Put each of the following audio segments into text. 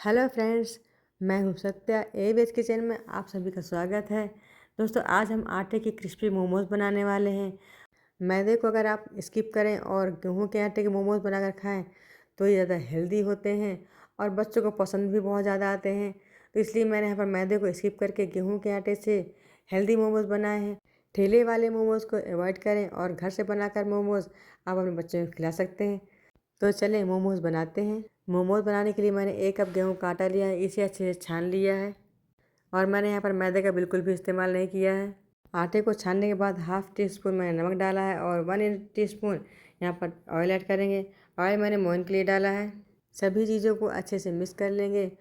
Hello friends, मैं हूं Satya. Veg kitchen में आप सभी का स्वागत है। दोस्तों, आज हम आटे के क्रिस्पी मोमोज बनाने वाले हैं। मैदे को अगर आप स्किप करें और गेहूं के आटे के मोमोज बनाकर खाएं तो ये ज़्यादा हेल्दी होते हैं और बच्चों को पसंद भी बहुत ज़्यादा आते हैं। तो इसलिए मैंने यहाँ पर मैदे को स्किप करके गेहूँ के आटे से हेल्दी मोमोज बनाए हैं। ठेले वाले मोमोज को अवॉइड करें और घर से बनाकर मोमोज आप अपने बच्चों को खिला सकते हैं। तो चलें मोमोज बनाते हैं। मोमोज बनाने के लिए मैंने 1 कप गेहूं का आटा लिया है। इसे अच्छे से छान लिया है और मैंने यहाँ पर मैदे का बिल्कुल भी इस्तेमाल नहीं किया है। आटे को छानने के बाद हाफ़ टी स्पून मैंने नमक डाला है और 1 टीस्पून यहाँ पर ऑयल ऐड करेंगे। ऑयल मैंने मोइन के लिए डाला है। सभी चीज़ों को अच्छे से मिक्स कर लेंगे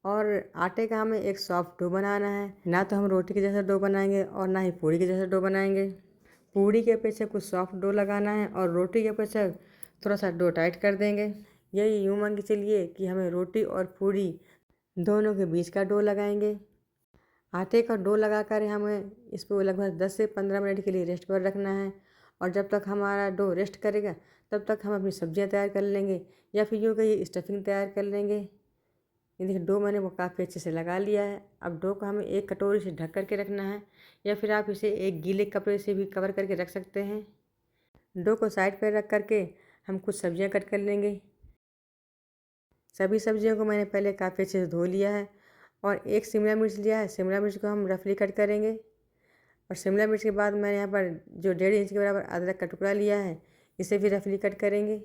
और आटे का हमें एक सॉफ्ट डो बनाना है। ना तो हम रोटी के जैसा डो बनाएंगे और ना ही पूड़ी के जैसा डो बनाएंगे। पूड़ी के अपेक्षा कुछ सॉफ्ट डो लगाना है और रोटी के अपेक्षा थोड़ा सा डो टाइट कर देंगे। यही यूँ मान के चलिए कि हमें रोटी और पूड़ी दोनों के बीच का डो लगाएंगे। आटे का डो लगाकर हमें इसको लगभग 10 से 15 मिनट के लिए रेस्ट पर रखना है और जब तक हमारा डो रेस्ट करेगा तब तक हम अपनी सब्जियां तैयार कर लेंगे या फिर यूँ कहिए स्टफिंग तैयार कर लेंगे। ये देखिए, डो मैंने वो काफ़ी अच्छे से लगा लिया है। अब डो को हमें एक कटोरी से ढक करके रखना है या फिर आप इसे एक गीले कपड़े से भी कवर करके रख सकते हैं। डो को साइड पर रख करके हम कुछ सब्जियां कट कर लेंगे। सभी सब्जियों को मैंने पहले काफ़ी अच्छे से धो लिया है और एक शिमला मिर्च लिया है। शिमला मिर्च को हम रफली कट करेंगे और शिमला मिर्च के बाद मैंने यहाँ पर जो 1.5 इंच के बराबर अदरक का टुकड़ा लिया है, इसे भी रफली कट करेंगे।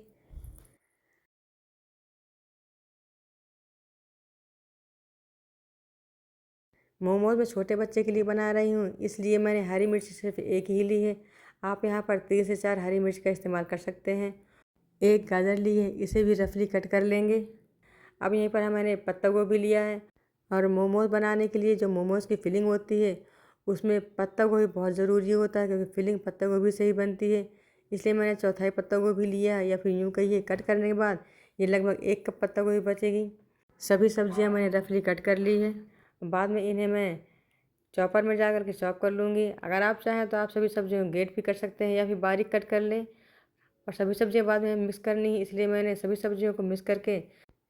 मोमोज मैं छोटे बच्चे के लिए बना रही हूँ, इसलिए मैंने हरी मिर्च सिर्फ एक ही ली है। आप यहाँ पर 3 से 4 हरी मिर्च का इस्तेमाल कर सकते हैं। एक गाजर ली है, इसे भी रफली कट कर लेंगे। अब यहीं पर मैंने पत्ता गोभी लिया है और मोमोज बनाने के लिए जो मोमोज की फिलिंग होती है उसमें पत्ता गोभी बहुत ज़रूरी होता है, क्योंकि फिलिंग पत्ता गोभी से ही बनती है। इसलिए मैंने चौथाई पत्ता गोभी लिया है, या फिर यूँ कहिए कट करने के बाद ये लगभग 1 कप पत्ता गोभी बचेगी। सभी सब्जियां मैंने रफली कट कर ली है। बाद में इन्हें मैं चॉपर में जा कर के चॉप कर लूँगी। अगर आप चाहें तो आप सभी सब्जियों को ग्रेट भी कर सकते हैं या फिर बारीक कट कर लें। और सभी सब्जियां बाद में मिक्स करनी है, इसलिए मैंने सभी सब्जियों को मिक्स करके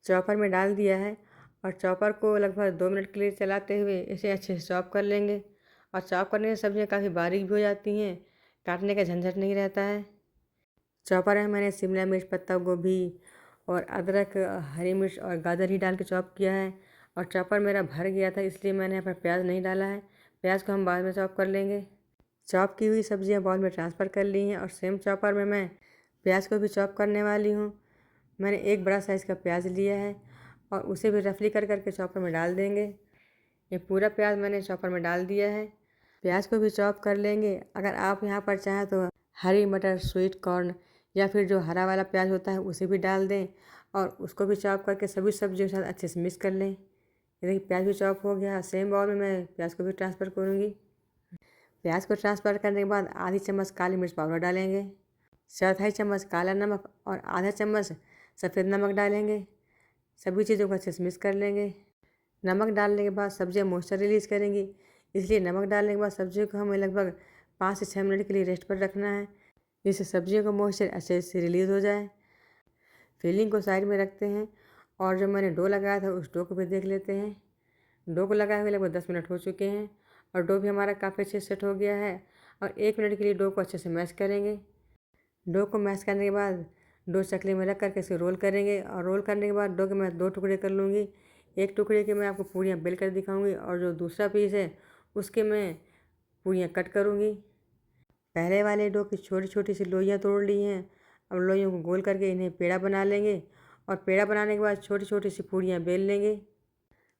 चॉपर में डाल दिया है और चॉपर को लगभग 2 मिनट के लिए चलाते हुए इसे अच्छे से चॉप कर लेंगे। और चॉप करने से सब्जियां काफ़ी बारीक भी हो जाती हैं, काटने का झंझट नहीं रहता है। चॉपर में मैंने शिमला मिर्च, पत्ता गोभी और अदरक, हरी मिर्च और गाजर ही डाल के चॉप किया है। और चॉपर मेरा भर गया था, इसलिए मैंने यहाँ पर प्याज नहीं डाला है। प्याज को हम बाद में चॉप कर लेंगे। चॉप की हुई सब्जियां बाउल में ट्रांसफ़र कर ली हैं और सेम चॉपर में मैं प्याज को भी चॉप करने वाली हूँ। मैंने एक बड़ा साइज़ का प्याज लिया है और उसे भी रफली कर करके चॉपर में डाल देंगे। ये पूरा प्याज मैंने चॉपर में डाल दिया है। प्याज को भी चॉप कर लेंगे। अगर आप यहाँ पर चाहें तो हरी मटर, स्वीट कॉर्न या फिर जो हरा वाला प्याज होता है उसे भी डाल दें और उसको भी चॉप करके सभी सब्जियों के साथ अच्छे से मिक्स कर लें। ये देखिए, प्याज भी चॉप हो गया। सेम बाउल में मैं प्याज को भी ट्रांसफ़र करूँगी। प्याज को ट्रांसफ़र करने के बाद आधी चम्मच काली मिर्च पाउडर डालेंगे, चौथाई चम्मच काला नमक और आधा चम्मच सफ़ेद नमक डालेंगे। सभी चीज़ों को अच्छे से मिक्स कर लेंगे। नमक डालने के बाद सब्जियां मॉइस्चर रिलीज़ करेंगी, इसलिए नमक डालने के बाद सब्जियों को हमें लगभग 5 से 6 मिनट के लिए रेस्ट पर रखना है, जिससे सब्जियों का मॉइस्चर अच्छे से रिलीज़ हो जाए। फिलिंग को साइड में रखते हैं और जो मैंने डो लगाया था उस डो को भी देख लेते हैं। डो को लगाए हुए लगभग 10 मिनट हो चुके हैं और डो भी हमारा काफ़ी अच्छे से सेट हो गया है। और 1 मिनट के लिए डो को अच्छे से मैश करेंगे। डो को मैश करने के बाद डो चकले में रख करके इसे रोल करेंगे और रोल करने के बाद डो के मैं 2 टुकड़े कर लूँगी। एक टुकड़े के मैं आपको पूरियाँ बेल कर दिखाऊंगी और जो दूसरा पीस है उसके मैं पूरियाँ कट करूँगी। पहले वाले डो की छोटी छोटी सी लोइयाँ तोड़ ली हैं। अब लोइयों को गोल करके इन्हें पेड़ा बना लेंगे और पेड़ा बनाने के बाद छोटी छोटी सी पूरियाँ बेल लेंगे।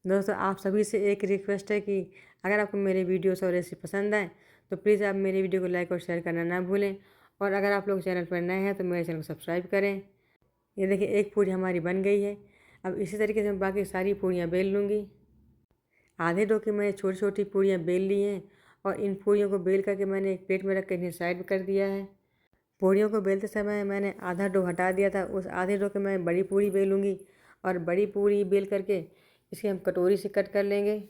दोस्तों, आप सभी से एक रिक्वेस्ट है कि अगर आपको मेरे वीडियोस और रेसिपी पसंद आए तो प्लीज़ आप मेरे वीडियो को लाइक और शेयर करना ना भूलें। और अगर आप लोग चैनल पर नए हैं तो मेरे चैनल को सब्सक्राइब करें। ये देखिए, एक पूरी हमारी बन गई है। अब इसी तरीके से मैं बाकी सारी पूरियाँ बेल लूँगी। आधे डो की मैंने छोटी छोटी पूरियाँ बेल ली हैं और इन पूरियों को बेल करके मैंने एक प्लेट में रख कर इन्हें साइड में कर दिया है। पूरियों को बेलते समय मैंने आधा डो हटा दिया था, उस आधे डो के मैं बड़ी पूरी बेलूँगी और बड़ी पूरी बेल करके इसे हम कटोरी से कट कर लेंगे।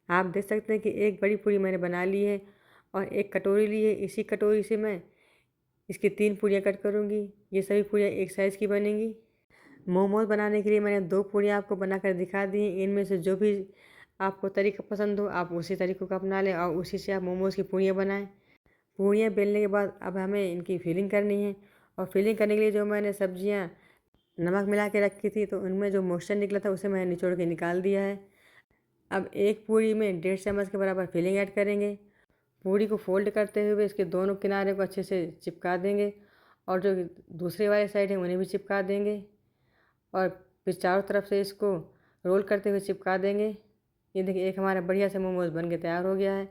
आप देख सकते हैं कि एक बड़ी पूरी मैंने बना ली है और एक कटोरी ली है। इसी कटोरी से मैं इसकी 3 पूरियाँ कट करूँगी। ये सभी पूरियाँ एक साइज़ की बनेंगी। मोमोज बनाने के लिए मैंने 2 पूड़ियाँ आपको बनाकर दिखा दी हैं। इनमें से जो भी आपको तरीका पसंद हो आप उसी तरीक़ों का अपना लें और उसी से आप मोमोज़ की पूड़ियाँ बनाएँ। पूड़ियाँ बेलने के बाद अब हमें इनकी फिलिंग करनी है और फिलिंग करने के लिए जो मैंने सब्जियाँ नमक मिला के रखी थी तो उनमें जो मॉइस्चर निकला था उसे मैंने निचोड़ के निकाल दिया है। अब एक पूड़ी में 1.5 चम्मच के बराबर फिलिंग ऐड करेंगे। पूड़ी को फोल्ड करते हुए इसके दोनों किनारे को अच्छे से चिपका देंगे और जो दूसरे वाले साइड है उन्हें भी चिपका देंगे और फिर चारों तरफ से इसको रोल करते हुए चिपका देंगे। ये देखिए एक हमारा बढ़िया से मोमोज़ बन के तैयार हो गया है।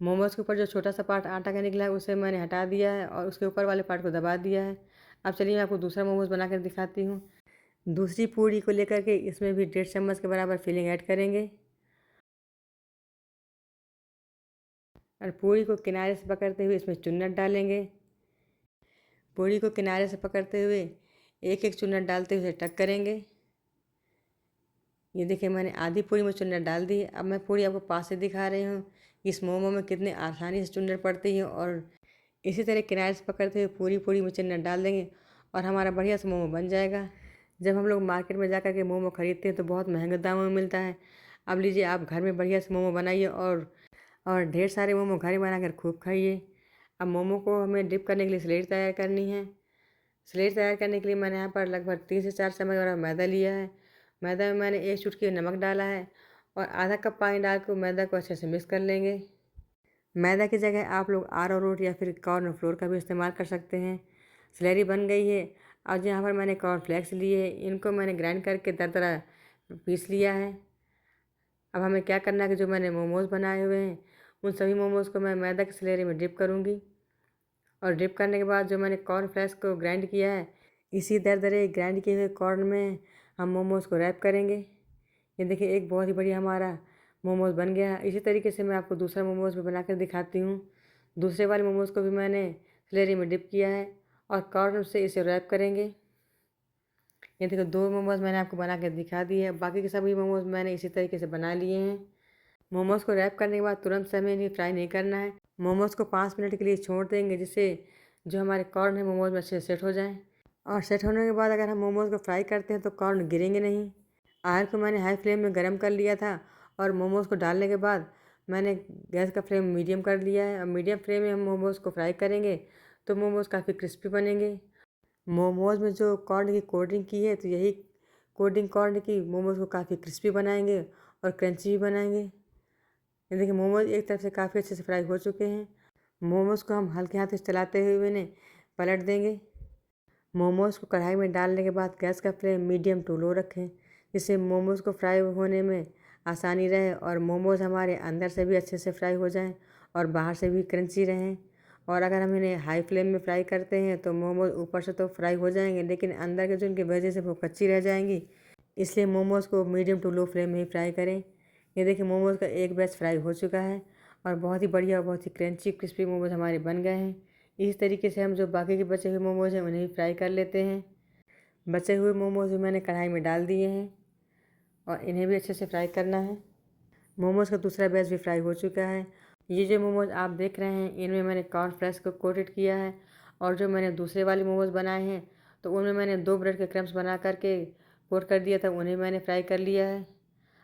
मोमोज़ के ऊपर जो छोटा सा पार्ट आटा का निकला है उसे मैंने हटा दिया है और उसके ऊपर वाले पार्ट को दबा दिया है। अब चलिए मैं आपको दूसरा मोमोज़ बना कर दिखाती हूँ। दूसरी पूड़ी को लेकर के इसमें भी 1.5 चम्मच के बराबर फिलिंग ऐड करेंगे और पूड़ी को किनारे से पकड़ते हुए इसमें चुन्नट डालेंगे। पूड़ी को किनारे से पकड़ते हुए एक एक चुन्नट डालते हुए टक करेंगे। ये देखिए मैंने आधी पूड़ी में चुन्नट डाल दी है। अब मैं पूड़ी आपको पास से दिखा रही हूँ इस मोमो में कितने आसानी से चुन्नट पड़ती है और इसी तरह किनारे से पकड़ते हुए पूरी पूड़ी में चुन्नट डाल देंगे और हमारा बढ़िया से मोमो बन जाएगा। जब हम लोग मार्केट में जा कर के मोमो ख़रीदते हैं तो बहुत महंगे दामों में मिलता है। अब लीजिए आप घर में बढ़िया से मोमो बनाइए और ढेर सारे मोमो घर में बनाकर खूब खाइए। अब मोमो को हमें डिप करने के लिए स्लेट तैयार करनी है। स्लेट तैयार करने के लिए मैंने यहाँ पर लगभग 3 से 4 चम्मच वाला मैदा लिया है। मैदा में मैंने 1 चुटकी नमक डाला है और आधा कप पानी डाल कर मैदा को अच्छे से मिक्स कर लेंगे। मैदा की जगह आप लोग अरारोट या फिर कॉर्न फ्लोर का भी इस्तेमाल कर सकते हैं। स्लरी बन गई है। और यहाँ पर मैंने कॉर्नफ्लेक्स लिए हैं, इनको मैंने ग्राइंड करके दरदरा पीस लिया है। अब हमें क्या करना है कि जो मैंने मोमोज़ बनाए हुए हैं उन सभी मोमोज़ को मैं मैदा की स्लरी में डिप करूँगी और डिप करने के बाद जो मैंने कॉर्नफ्लेक्स को ग्राइंड किया है इसी दरदरे ग्राइंड किए हुए कॉर्न में हम मोमोज़ को रैप करेंगे। ये देखिए एक बहुत ही बढ़िया हमारा मोमोज़ बन गया है। इसी तरीके से मैं आपको दूसरा मोमोज़ भी बना कर दिखाती हूँ। दूसरे वाले मोमोज़ को भी मैंने स्लरी में डिप किया है और कॉर्न से इसे रैप करेंगे। ये देखो 2 मोमोज़ मैंने आपको बना के दिखा दिए हैं। बाकी के सभी मोमोज़ मैंने इसी तरीके से बना लिए हैं। मोमोज़ को रैप करने के बाद तुरंत से हमें इन्हें फ्राई नहीं करना है। मोमोज़ को 5 मिनट के लिए छोड़ देंगे जिससे जो हमारे कॉर्न है मोमोज़ में अच्छे से सेट हो जाएँ और सेट होने के बाद अगर हम मोमोज़ को फ्राई करते हैं तो कॉर्न गिरेंगे नहीं। आयल को मैंने हाई फ्लेम में गर्म कर लिया था और मोमोज़ को डालने के बाद मैंने गैस का फ्लेम मीडियम कर लिया है और मीडियम फ्लेम में हम मोमोज़ को फ्राई करेंगे तो मोमोज़ काफ़ी क्रिस्पी बनेंगे। मोमोज़ में जो कॉर्न की कोटिंग की है तो यही कोटिंग कॉर्न की मोमोज़ को काफ़ी क्रिस्पी बनाएंगे और क्रंची भी बनाएंगे। ये देखिए मोमोज़ एक तरफ से काफ़ी अच्छे से फ्राई हो चुके हैं। मोमोज़ को हम हल्के हाथ से चलाते हुए इन्हें पलट देंगे। मोमोज़ को कढ़ाई में डालने के बाद गैस का फ्लेम मीडियम टू लो रखें जिससे मोमोज़ को फ्राई होने में आसानी रहे और मोमोज़ हमारे अंदर से भी अच्छे से फ्राई हो जाएं और बाहर से भी क्रंची रहें। और अगर हम इन्हें हाई फ्लेम में फ्राई करते हैं तो मोमोज़ ऊपर से तो फ्राई हो जाएंगे लेकिन अंदर के जो उनकी वेजेस है वो कच्ची रह जाएंगी। इसलिए मोमोज़ को मीडियम टू लो फ्लेम में ही फ्राई करें। ये देखिए मोमोज़ का एक बैच फ्राई हो चुका है और बहुत ही बढ़िया और बहुत ही क्रंची क्रिस्पी मोमोज़ हमारे बन गए हैं। इस तरीके से हम जो बाकी के बचे हुए मोमोज़ हैं उन्हें भी फ्राई कर लेते हैं। बचे हुए मोमोज़ भी मैंने कढ़ाई में डाल दिए हैं और इन्हें भी अच्छे से फ्राई करना है। मोमोज़ का दूसरा बैच भी फ्राई हो चुका है। ये जो मोमोज़ आप देख रहे हैं इनमें मैंने कॉर्नफ्लेक्स को कोटेड किया है और जो मैंने दूसरे वाले मोमोज़ बनाए हैं तो उनमें मैंने 2 ब्रेड के क्रम्स बना करके कोट कर दिया था, उन्हें मैंने फ्राई कर लिया है।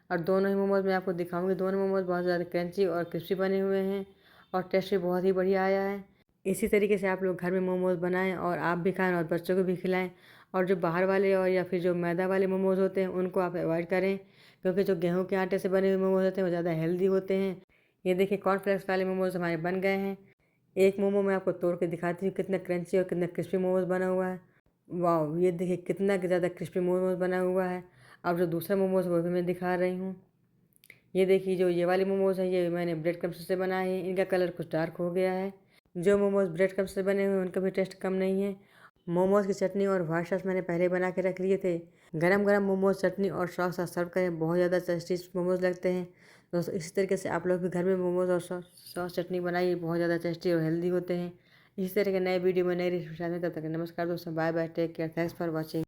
और दोनों ही मोमोज़ मैं आपको दिखाऊंगी। दोनों मोमोज़ बहुत ज़्यादा क्रंची और क्रिस्पी बने हुए हैं और टेस्ट भी बहुत ही बढ़िया आया है। इसी तरीके से आप लोग घर में मोमोज़ बनाएं और आप भी खाएं और बच्चों को भी खिलाएं। और जो बाहर वाले और या फिर जो मैदा वाले मोमोज़ होते हैं उनको आप अवॉइड करें क्योंकि जो गेहूं के आटे से बने हुए मोमोज़ होते हैं वो ज़्यादा हेल्दी होते हैं। ये देखिए कॉर्नफ्लेक्स वाले मोमोज़ हमारे बन गए हैं। एक मोमो मैं आपको तोड़ के दिखाती हूँ कितना क्रंची और कितना क्रिस्पी मोमोज़ बना हुआ है। वाह, ये देखिए कितना ज़्यादा क्रिस्पी मोमोज़ बना हुआ है। अब जो दूसरा मोमोज़ वो भी मैं दिखा रही हूँ। ये देखिए जो ये वाले मोमोज़ हैं ये मैंने ब्रेड क्रम्स से बनाए हैं। इनका कलर कुछ डार्क हो गया है। जो मोमोज़ ब्रेड क्रम्स से बने हुए हैं उनका भी टेस्ट कम नहीं है। मोमोज़ की चटनी और व्हाइट सॉस मैंने पहले बना के रख लिए थे। गरम गरम मोमोज़ चटनी और सॉस साथ सर्व करें, बहुत ज़्यादा टेस्टी मोमोज़ लगते हैं। दोस्तों इसी तरीके से आप लोग भी घर में मोमोज़ और सॉस चटनी बनाइए, बहुत ज़्यादा टेस्टी और हेल्दी होते हैं। इसी तरह के नए वीडियो में नई रेसिपी साथ में, तब तक नमस्कार दोस्तों, bye bye, take care, thanks for watching.